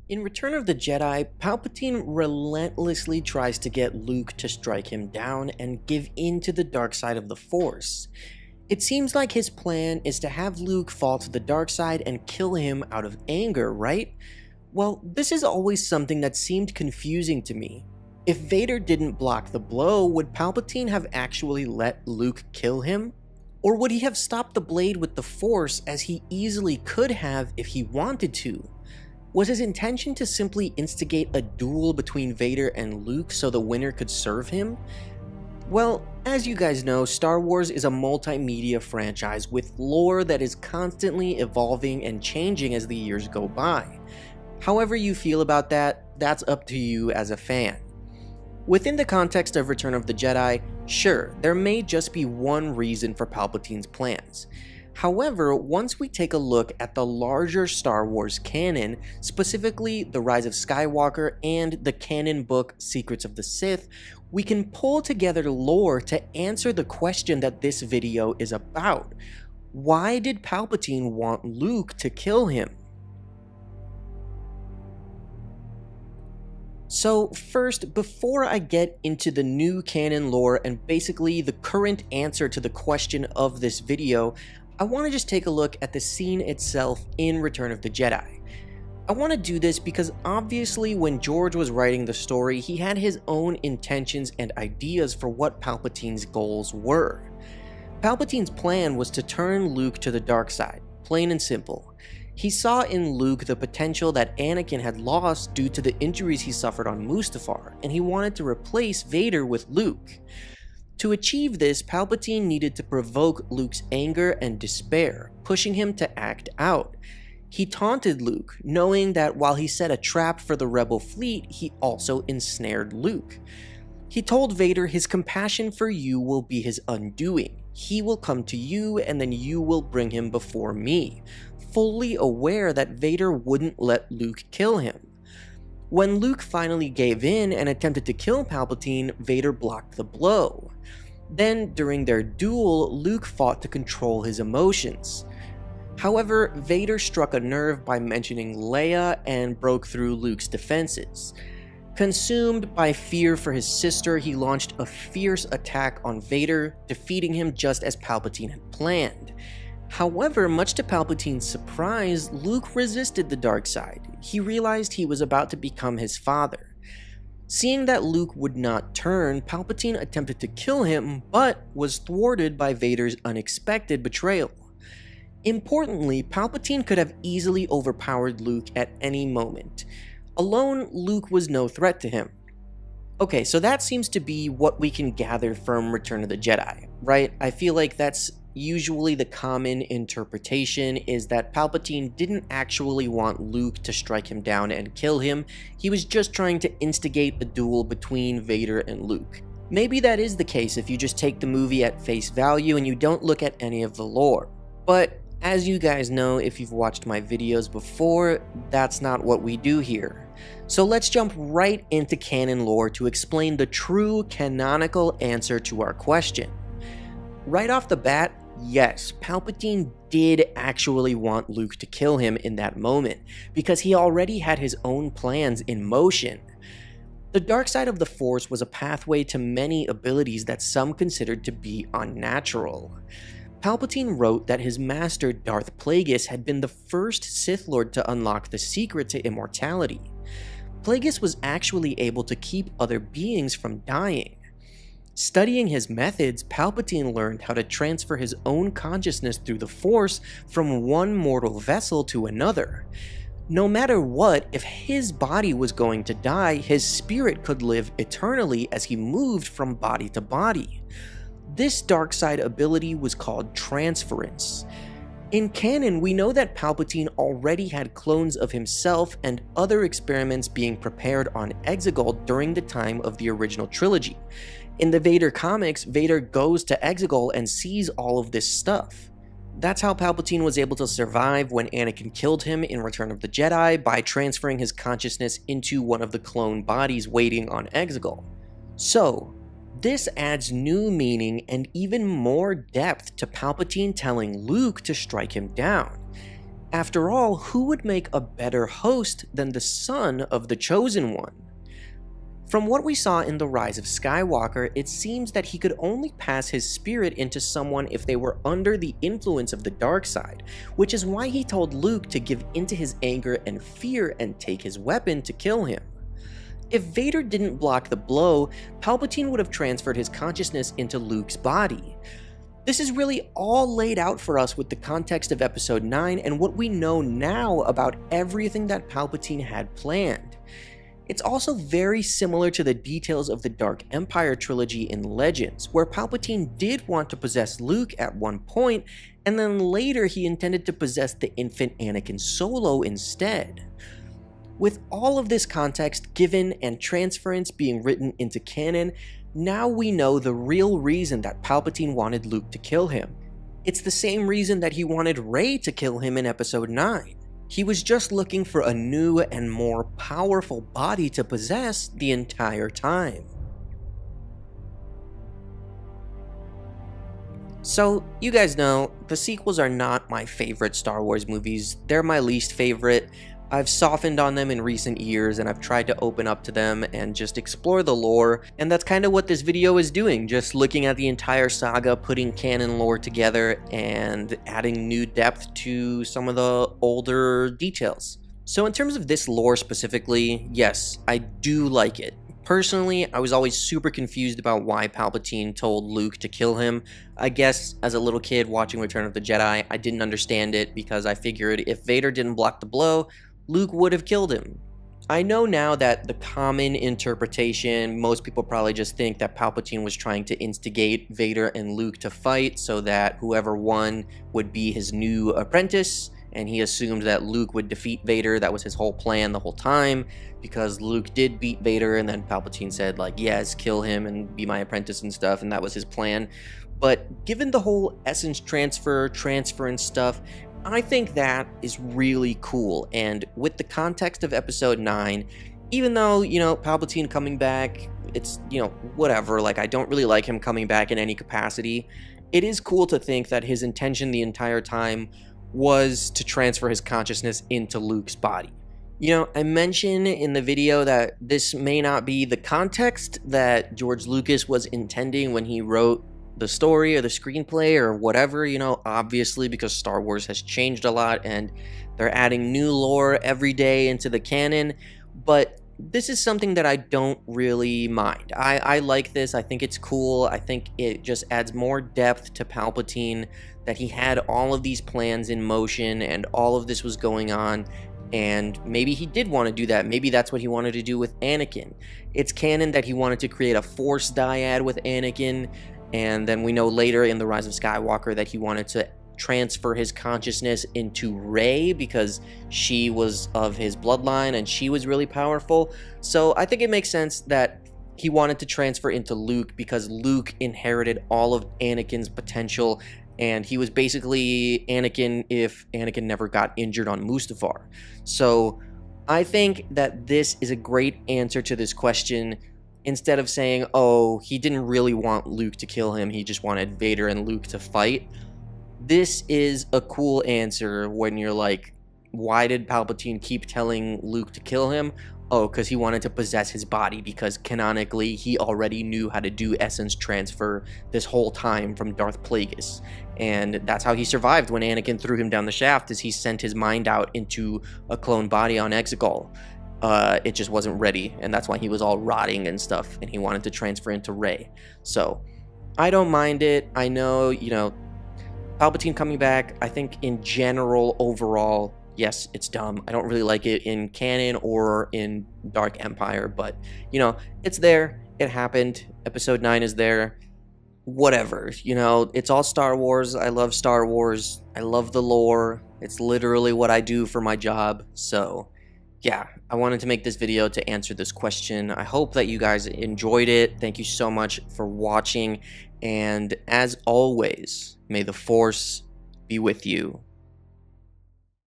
In Return of the Jedi, Palpatine relentlessly tries to get Luke to strike him down and give in to the dark side of the Force. It seems like his plan is to have Luke fall to the dark side and kill him out of anger, right? Well, this is always something that seemed confusing to me. If Vader didn't block the blow, would Palpatine have actually let Luke kill him? Or would he have stopped the blade with the Force as he easily could have if he wanted to? Was his intention to simply instigate a duel between Vader and Luke so the winner could serve him? Well, as you guys know, Star Wars is a multimedia franchise with lore that is constantly evolving and changing as the years go by. However you feel about that, that's up to you as a fan. Within the context of Return of the Jedi, sure, there may just be one reason for Palpatine's plans. However, once we take a look at the larger Star Wars canon, specifically The Rise of Skywalker and the canon book Secrets of the Sith, we can pull together lore to answer the question that this video is about. Why did Palpatine want Luke to kill him? So first, before I get into the new canon lore and basically the current answer to the question of this video, I want to just take a look at the scene itself in Return of the Jedi. I want to do this because obviously when George was writing the story, he had his own intentions and ideas for what Palpatine's goals were. Palpatine's plan was to turn Luke to the dark side, plain and simple. He saw in Luke the potential that Anakin had lost due to the injuries he suffered on Mustafar, and he wanted to replace Vader with Luke. To achieve this, Palpatine needed to provoke Luke's anger and despair, pushing him to act out. He taunted Luke, knowing that while he set a trap for the rebel fleet, he also ensnared Luke. He told Vader his compassion for you will be his undoing. He will come to you and then you will bring him before me, fully aware that Vader wouldn't let Luke kill him. When Luke finally gave in and attempted to kill Palpatine, Vader blocked the blow. Then, during their duel, Luke fought to control his emotions. However, Vader struck a nerve by mentioning Leia and broke through Luke's defenses. Consumed by fear for his sister, he launched a fierce attack on Vader, defeating him just as Palpatine had planned. However, much to Palpatine's surprise, Luke resisted the dark side. He realized he was about to become his father. Seeing that Luke would not turn, Palpatine attempted to kill him, but was thwarted by Vader's unexpected betrayal. Importantly, Palpatine could have easily overpowered Luke at any moment. Alone, Luke was no threat to him. Okay, so that seems to be what we can gather from Return of the Jedi, right? I feel like that's usually the common interpretation, is that Palpatine didn't actually want Luke to strike him down and kill him. He was just trying to instigate a duel between Vader and Luke. Maybe that is the case if you just take the movie at face value and you don't look at any of the lore. But as you guys know, if you've watched my videos before, that's not what we do here. So let's jump right into canon lore to explain the true canonical answer to our question. Right off the bat, yes, Palpatine did actually want Luke to kill him in that moment, because he already had his own plans in motion. The dark side of the Force was a pathway to many abilities that some considered to be unnatural. Palpatine wrote that his master Darth Plagueis had been the first Sith Lord to unlock the secret to immortality. Plagueis was actually able to keep other beings from dying. Studying his methods, Palpatine learned how to transfer his own consciousness through the Force from one mortal vessel to another. No matter what, if his body was going to die, his spirit could live eternally as he moved from body to body. This dark side ability was called transference. In canon, we know that Palpatine already had clones of himself and other experiments being prepared on Exegol during the time of the original trilogy. In the Vader comics, Vader goes to Exegol and sees all of this stuff. That's how Palpatine was able to survive when Anakin killed him in Return of the Jedi, by transferring his consciousness into one of the clone bodies waiting on Exegol. So, this adds new meaning and even more depth to Palpatine telling Luke to strike him down. After all, who would make a better host than the son of the Chosen One? From what we saw in The Rise of Skywalker, it seems that he could only pass his spirit into someone if they were under the influence of the dark side, which is why he told Luke to give into his anger and fear and take his weapon to kill him. If Vader didn't block the blow, Palpatine would have transferred his consciousness into Luke's body. This is really all laid out for us with the context of Episode 9 and what we know now about everything that Palpatine had planned. It's also very similar to the details of the Dark Empire trilogy in Legends, where Palpatine did want to possess Luke at one point, and then later he intended to possess the infant Anakin Solo instead. With all of this context given and transference being written into canon, now we know the real reason that Palpatine wanted Luke to kill him. It's the same reason that he wanted Rey to kill him in Episode 9. He was just looking for a new and more powerful body to possess the entire time. So, you guys know, the sequels are not my favorite Star Wars movies. They're my least favorite. I've softened on them in recent years and I've tried to open up to them and just explore the lore, and that's kind of what this video is doing, just looking at the entire saga, putting canon lore together and adding new depth to some of the older details. So in terms of this lore specifically, yes, I do like it. Personally, I was always super confused about why Palpatine told Luke to kill him. I guess as a little kid watching Return of the Jedi, I didn't understand it because I figured if Vader didn't block the blow, Luke would have killed him. I know now that the common interpretation, most people probably just think that Palpatine was trying to instigate Vader and Luke to fight so that whoever won would be his new apprentice, and he assumed that Luke would defeat Vader. That was his whole plan the whole time, because Luke did beat Vader, and then Palpatine said, like, yes, kill him and be my apprentice and stuff, and that was his plan. But given the whole essence transference stuff, I think that is really cool, and with the context of Episode 9, even though, you know, Palpatine coming back, it's, you know, whatever, like, I don't really like him coming back in any capacity, it is cool to think that his intention the entire time was to transfer his consciousness into Luke's body. You know, I mentioned in the video that this may not be the context that George Lucas was intending when he wrote the story or the screenplay or whatever, you know, obviously because Star Wars has changed a lot and they're adding new lore every day into the canon, but this is something that I don't really mind. I like this. I think it's cool. I think it just adds more depth to Palpatine, that he had all of these plans in motion and all of this was going on, and maybe he did want to do that. Maybe that's what he wanted to do with Anakin. It's canon that he wanted to create a Force dyad with Anakin, and then we know later in The Rise of Skywalker that he wanted to transfer his consciousness into Rey because she was of his bloodline and she was really powerful. So I think it makes sense that he wanted to transfer into Luke because Luke inherited all of Anakin's potential, and he was basically Anakin if Anakin never got injured on Mustafar. So I think that this is a great answer to this question. Instead of saying, oh, he didn't really want Luke to kill him, he just wanted Vader and Luke to fight. This is a cool answer when you're like, why did Palpatine keep telling Luke to kill him? Oh, because he wanted to possess his body, because canonically he already knew how to do essence transfer this whole time from Darth Plagueis. And that's how he survived when Anakin threw him down the shaft, is he sent his mind out into a clone body on Exegol. It just wasn't ready, and that's why he was all rotting and stuff, and he wanted to transfer into Rey. So, I don't mind it. I know, you know, Palpatine coming back, I think in general, overall, yes, it's dumb. I don't really like it in canon or in Dark Empire, but, you know, it's there. It happened. Episode 9 is there. Whatever, you know, it's all Star Wars. I love Star Wars. I love the lore. It's literally what I do for my job, so yeah, I wanted to make this video to answer this question. I hope that you guys enjoyed it. Thank you so much for watching. And as always, may the Force be with you.